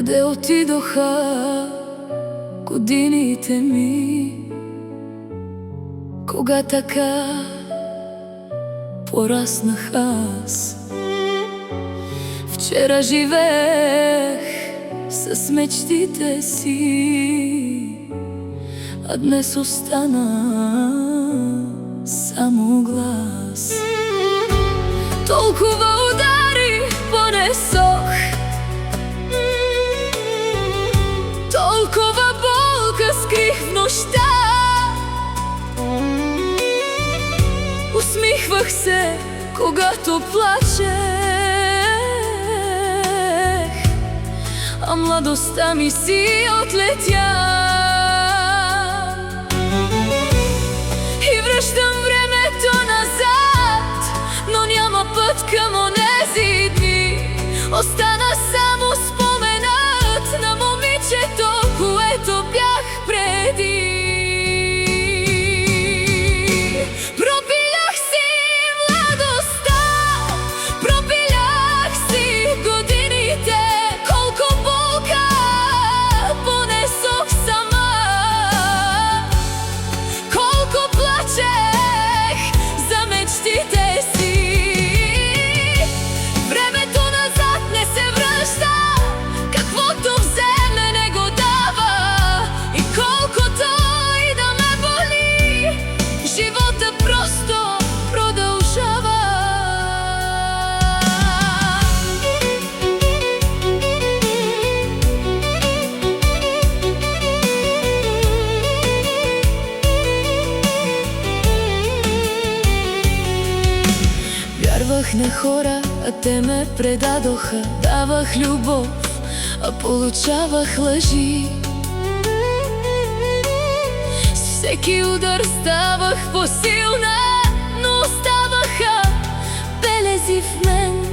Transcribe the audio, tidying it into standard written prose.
Къде отидоха годините ми, кога така пораснах аз? Вчера живеех с мечтите си, а днес остана само глас. Толкова удари понесох, толкова болка скрих в нощта. Усмихвах се, когато плачех, а младостта ми си отлетя. И връщам времето назад, но няма път към онези дни. Остана само споменът на момичето, което бях преди. Пропилях си младостта, пропилях си годините. Колко болка понесох сама, колко плачех за мечтите си. Времето назад не се връща, каквото вземе не го дава. И колкото и да ме боли, живота просто продължава. Вярвах на хора, а те ме предадоха. Давах любов, а получавах лъжи. С всеки удар ставах по-силна, но оставаха белези в мен.